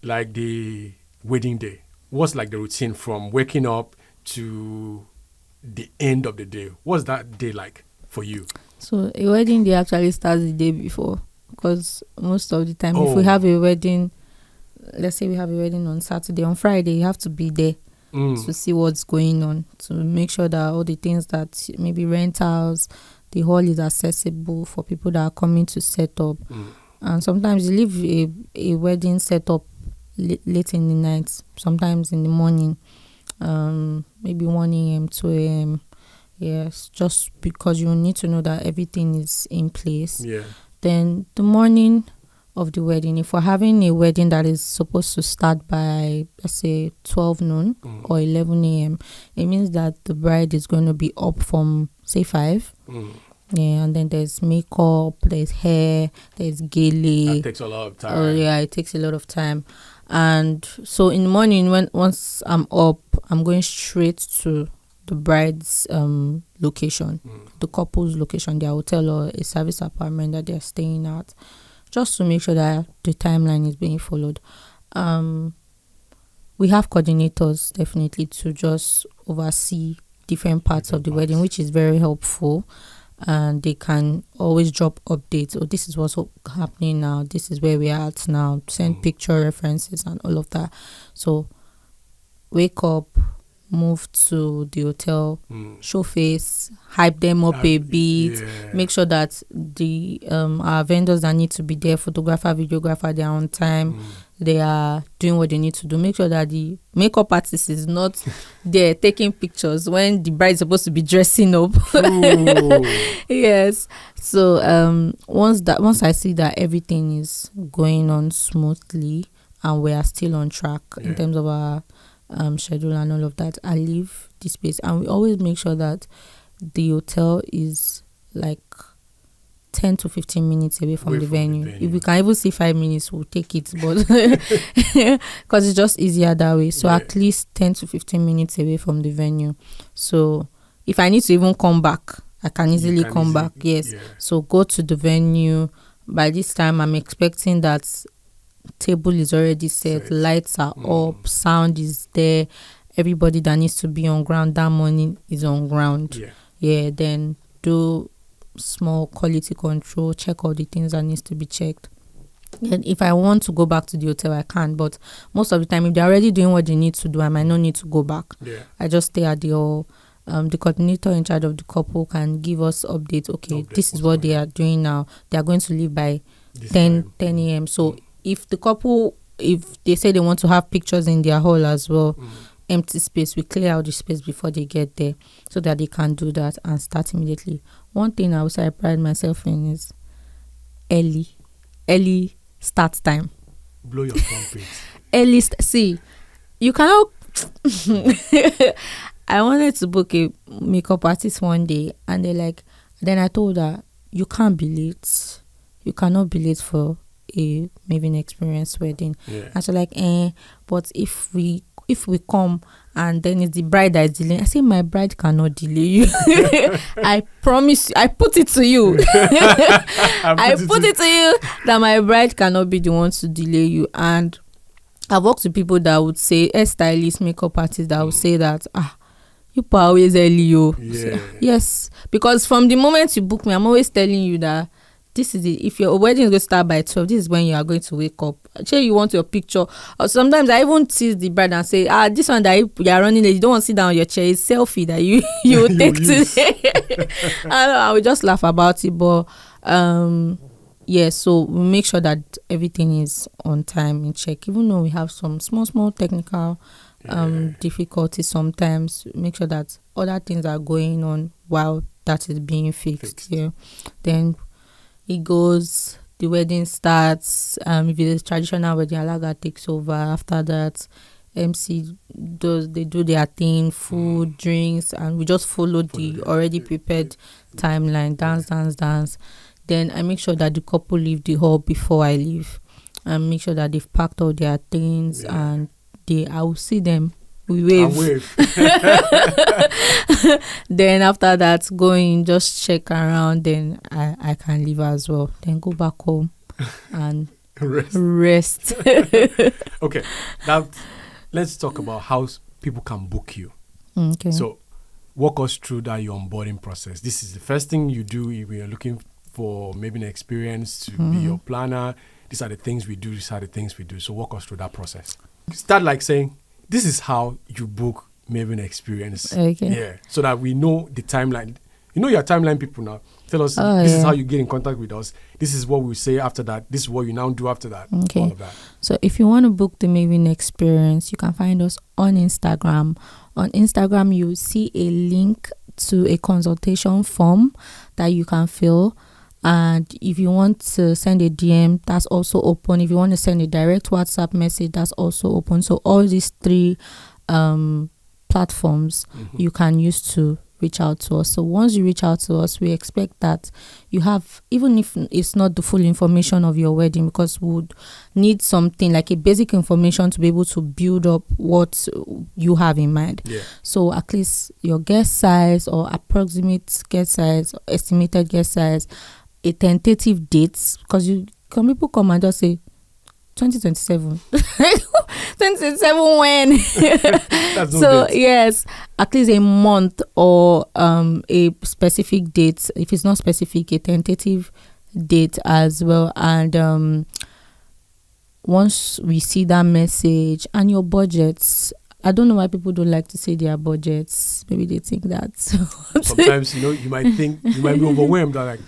like the wedding day. What's like the routine from waking up to the end of the day? What's that day like for you? So a wedding day actually starts the day before, because most of the time if we have a wedding, let's say we have a wedding on Saturday, on Friday you have to be there to see what's going on, to make sure that all the things that maybe rentals, the hall is accessible for people that are coming to set up. And sometimes you leave a wedding set up late in the night, sometimes in the morning, maybe 1 a.m., 2 a.m. Yes, just because you need to know that everything is in place. Yeah. Then the morning of the wedding, if we're having a wedding that is supposed to start by, let's say, 12 noon or 11 a.m., it means that the bride is going to be up from, say, 5. Yeah, and then there's makeup, there's hair, there's gele. That takes a lot of time. Oh yeah, it takes a lot of time. And so in the morning, once I'm up, I'm going straight to the bride's location, the couple's location, their hotel or a service apartment that they're staying at, just to make sure that the timeline is being followed. We have coordinators definitely to just oversee different parts of the wedding, which is very helpful. And they can always drop updates. Oh, this is what's happening now. This is where we are at now. Send picture references and all of that. So wake up, move to the hotel, show face, hype them up a bit, make sure that the our vendors that need to be there, photographer, videographer, they are on time, they are doing what they need to do. Make sure that the makeup artist is not there taking pictures when the bride is supposed to be dressing up. Yes. So once I see that everything is going on smoothly and we are still on track in terms of our schedule and all of that, I leave the space, and we always make sure that the hotel is like 10 to 15 minutes away from the venue. If we can even see 5 minutes, we'll take it, but because it's just easier that way. So at least 10 to 15 minutes away from the venue. So if I need to even come back, I can easily come back. Yes. So go to the venue. By this time, I'm expecting that table is already set, lights are up, sound is there, everybody that needs to be on ground that morning is on ground. Then do small quality control, check all the things that needs to be checked. And if I want to go back to the hotel, I can, but most of the time if they're already doing what they need to do, I might not need to go back. I just stay at the hall. The coordinator in charge of the couple can give us updates. Okay, this is what they are doing now. They are going to leave by 10 a.m. So if the couple, if they say they want to have pictures in their hall as well, empty space, we clear out the space before they get there so that they can do that and start immediately. One thing I would say I pride myself in is early start time. Blow your trumpet. See, you cannot. I wanted to book a makeup artist one day, and then I told her, you can't be late. You cannot be late for a Maven experience wedding. And so but if we come and then it's the bride that is delaying, I say my bride cannot delay you. I promise you, I put it to you. I put it to you that my bride cannot be the one to delay you. And I've worked with people that would say, hairstylists, makeup artists that would say that you are always early, yes, because from the moment you book me, I'm always telling you that this is it. If your wedding is going to start by 12, this is when you are going to wake up. Actually, you want your picture. Or sometimes I even tease the bride and say, this one that you are running late, you don't want to sit down on your chair. It's selfie that you will take today. I will just laugh about it. But so we make sure that everything is on time in check. Even though we have some small technical difficulties sometimes, make sure that other things are going on while that is being fixed. Then it goes, the wedding starts. If it's a traditional wedding, Alaga takes over. After that, MC they do their thing, food, drinks, and we just follow the already prepared timeline. Dance. Then I make sure that the couple leave the hall before I leave, and make sure that they've packed all their things, and I will see them. We wave. Then after that, going just check around. Then I can leave as well. Then go back home and rest. Okay, now let's talk about how people can book you. Okay. So walk us through that your onboarding process. This is the first thing you do if you're looking for maybe an experience to be your planner. These are the things we do. These are the things we do. So walk us through that process. Start like saying, this is how you book Maven experience. Okay. Yeah. So that we know the timeline. You know your timeline people now. Tell us this is how you get in contact with us. This is what we say after that. This is what you now do after that. Okay. All of that. So if you want to book the Maven experience, you can find us on Instagram. On Instagram, you see a link to a consultation form that you can fill. And if you want to send a DM, that's also open. If you want to send a direct WhatsApp message, that's also open. So all these three platforms you can use to reach out to us. So once you reach out to us, we expect that you have, even if it's not the full information of your wedding, because we would need something like a basic information to be able to build up what you have in mind. So at least your guest size or approximate guest size, estimated guest size, a tentative date, because some people come and just say 2027. 2027 when? So yes, at least a month or a specific date. If it's not specific, a tentative date as well. And once we see that message and your budgets, I don't know why people don't like to say their budgets. Maybe they think that. Sometimes, you might think, you might be overwhelmed. Like,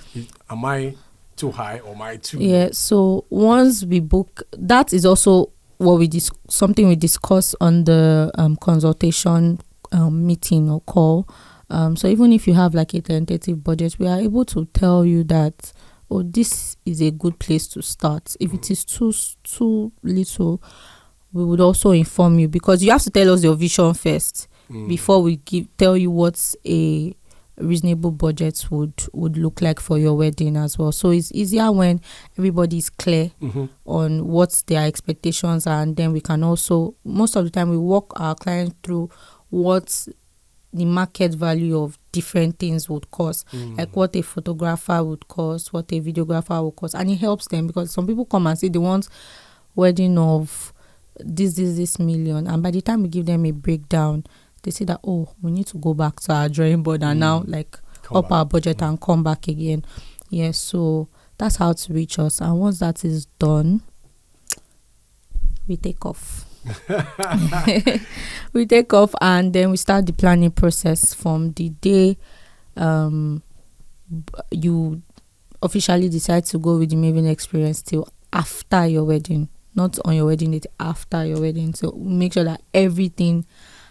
am I too high or am I too low? Yeah, so once we book, that is also what something we discuss on the consultation meeting or call. So even if you have like a tentative budget, we are able to tell you that, oh, this is a good place to start. If it is too little, we would also inform you, because you have to tell us your vision first before we tell you what a reasonable budget would look like for your wedding as well. So it's easier when everybody is clear on what their expectations are, and then we can also, most of the time, we walk our clients through what the market value of different things would cost, like what a photographer would cost, what a videographer would cost, and it helps them, because some people come and say they want wedding of this million, and by the time we give them a breakdown, they say that, oh, we need to go back to our drawing board and now like up our budget and come back again. Yes, so that's how to reach us. And once that is done, we take off. We take off, and then we start the planning process from the day you officially decide to go with the Maven experience till after your wedding. Not on your wedding date, after your wedding. So make sure that everything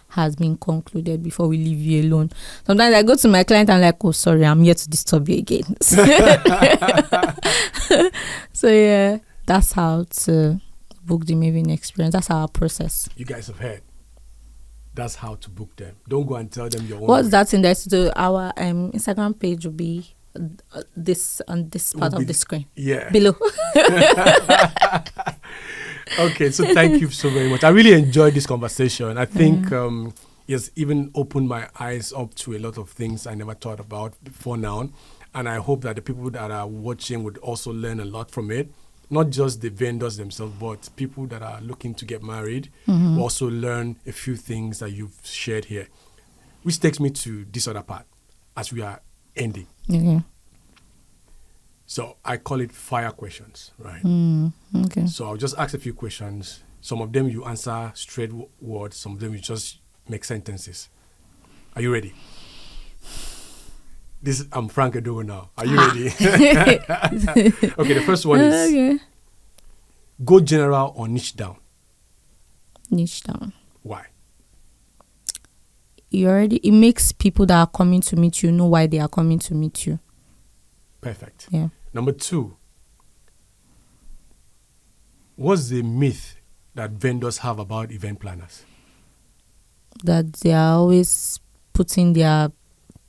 has been concluded before we leave you alone. Sometimes I go to my client and I'm like, oh, sorry, I'm here to disturb you again. So yeah, that's how to book the Maven experience. That's our process. You guys have heard. That's how to book them. Don't go and tell them your own. What's that in there? So our Instagram page will be this on this part of the screen. Yeah. Below. Okay, so thank you so very much. I really enjoyed this conversation. I think it's even opened my eyes up to a lot of things I never thought about before now. And I hope that the people that are watching would also learn a lot from it. Not just the vendors themselves, but people that are looking to get married will also learn a few things that you've shared here. Which takes me to this other part as we are ending. Okay. So I call it fire questions, right? Okay. So I'll just ask a few questions. Some of them you answer straight words. Some of them you just make sentences. Are you ready? I'm Frank Edowo now. Are you ready? Okay, the first one is go general or niche down. Niche down. Why? It makes people that are coming to meet you know why they are coming to meet you. Perfect. Yeah. Number 2, what's the myth that vendors have about event planners? That they are always putting their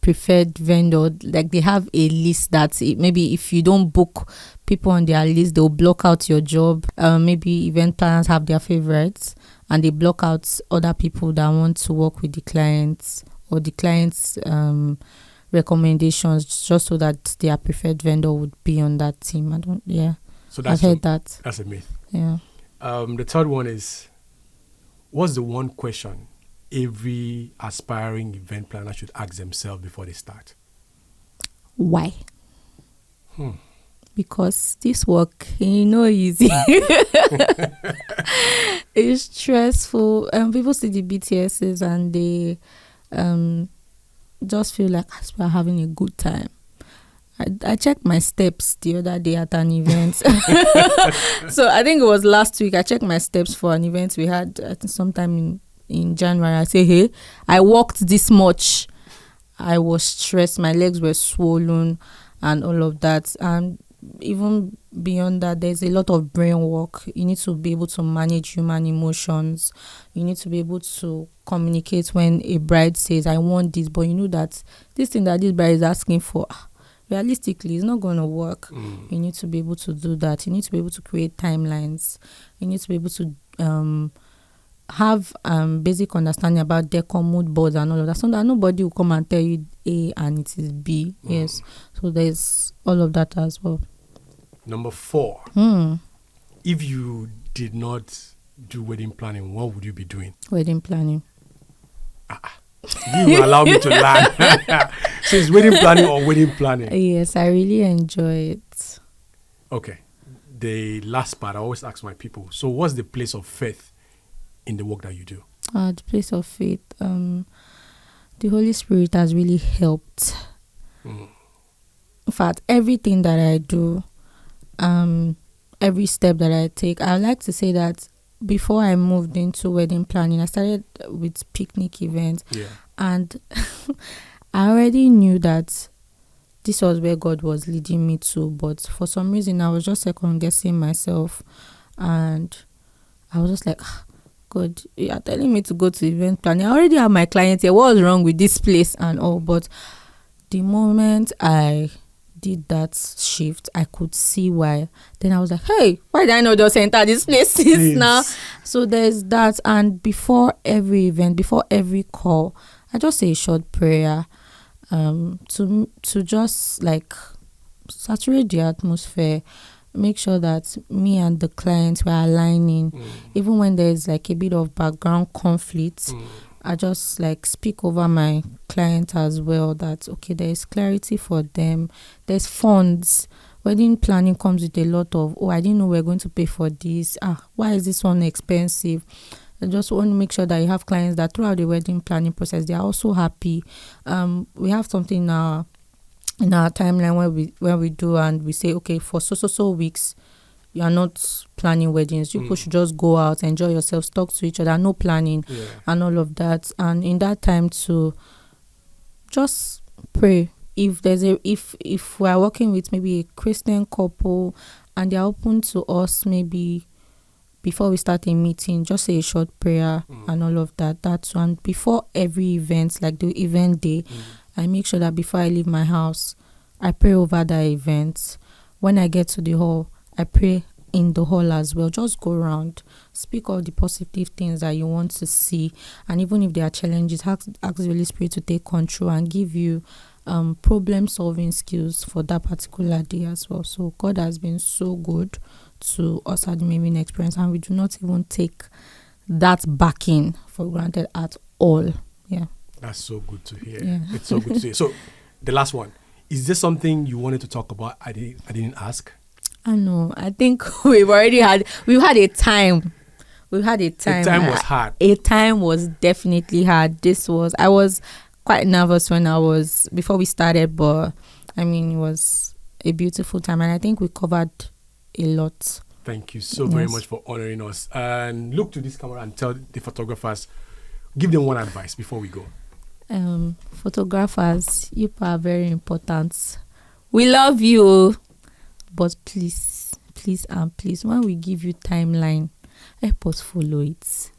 preferred vendor, like they have a list that maybe if you don't book people on their list, they'll block out your job. Maybe event planners have their favorites and they block out other people that want to work with the clients, or the clients' recommendations, just so that their preferred vendor would be on that team. So I've heard that. That's a myth. Yeah. The third one is, what's the one question every aspiring event planner should ask themselves before they start? Why? Because this work ain't no easy. It's stressful. People see the BTSs and they just feel like we're having a good time. I checked my steps the other day at an event. So I think it was last week. I checked my steps for an event we had, I think, sometime in January. I say, hey, I walked this much. I was stressed. My legs were swollen and all of that. And even beyond that, there's a lot of brain work. You need to be able to manage human emotions. You need to be able to communicate when a bride says, I want this, but you know that this thing that this bride is asking for, realistically, it's not going to work. You need to be able to do that. You need to be able to create timelines. You need to be able to have basic understanding about decor, mood boards and all of that, so that nobody will come and tell you A and it is B. Yes. So there's all of that as well. Number 4. If you did not do wedding planning, what would you be doing? Wedding planning. You will allow me to learn. So it's wedding planning or wedding planning? Yes, I really enjoy it. Okay. The last part, I always ask my people, so what's the place of faith in the work that you do? The place of faith. The Holy Spirit has really helped. In fact, everything that I do, every step that I take, I like to say that before I moved into wedding planning, I started with picnic events. Yeah. And I already knew that this was where God was leading me to, but for some reason I was just second guessing myself, and I was just like, God, you are telling me to go to event planning. I already have my clients here. What was wrong with this place and all? But the moment I did that shift, I could see why. Then I was like, hey, why did I not just enter these places now? So there's that. And before every event, before every call, I just say a short prayer to just like saturate the atmosphere, make sure that me and the client were aligning. Even when there's like a bit of background conflict, I just like speak over my client as well, that okay, there is clarity for them, there's funds. Wedding planning comes with a lot of, oh, I didn't know we're going to pay for this, why is this one expensive? I just want to make sure that you have clients that throughout the wedding planning process, they are also happy. We have something in our timeline where we do, and we say, okay, for so weeks you are not planning weddings. You people should just go out, enjoy yourselves, talk to each other, no planning and all of that. And in that time to just pray. If we are working with maybe a Christian couple and they are open to us, maybe before we start a meeting, just say a short prayer and all of that. That's one. Before every event, like the event day, I make sure that before I leave my house, I pray over that event. When I get to the hall, I pray in the hall as well. Just go around, speak all the positive things that you want to see, and even if there are challenges, ask the Holy Spirit to take control and give you problem solving skills for that particular day as well. So God has been so good to us at the Maven Experience, and we do not even take that backing for granted at all. Yeah, that's so good to hear. It's so good to hear. So the last one, is there something you wanted to talk about I didn't ask? I know. I think we've had a time. We've had a time. The time was hard. A time was definitely hard. I was quite nervous before we started, but I mean, it was a beautiful time, and I think we covered a lot. Thank you so very much for honoring us. And look to this camera and tell the photographers, give them one advice before we go. Photographers, you are very important. We love you, but please, when we give you timeline, help us follow it.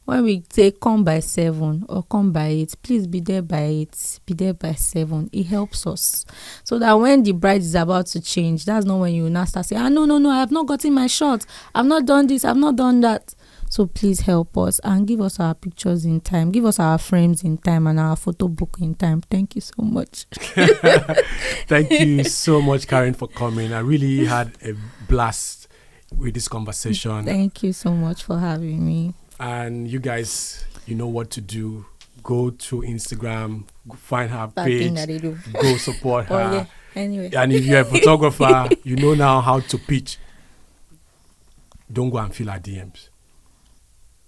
When we say come by 7 or come by 8, please be there by 8, be there by 7. It helps us. So that when the bride is about to change, that's not when you now start saying, no, I have not gotten my shot. I've not done this, I've not done that. So please help us and give us our pictures in time. Give us our frames in time and our photo book in time. Thank you so much. Thank you so much, Karen, for coming. I really had a blast with this conversation. Thank you so much for having me. And you guys, you know what to do. Go to Instagram, find her page, go support her. Yeah. Anyway. And if you're a photographer, you know now how to pitch. Don't go and fill her DMs.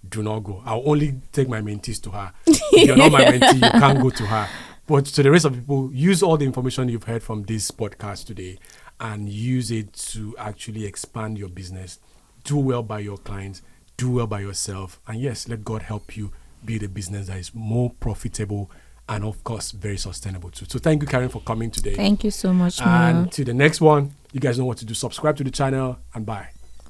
Do not go. I'll only take my mentees to her. If you're not my mentee, you can't go to her. But to the rest of people, use all the information you've heard from this podcast today and use it to actually expand your business. Do well by your clients. Do well by yourself. And yes, let God help you build a business that is more profitable and, of course, very sustainable too. So thank you, Karen, for coming today. Thank you so much, And to the next one, you guys know what to do. Subscribe to the channel and bye.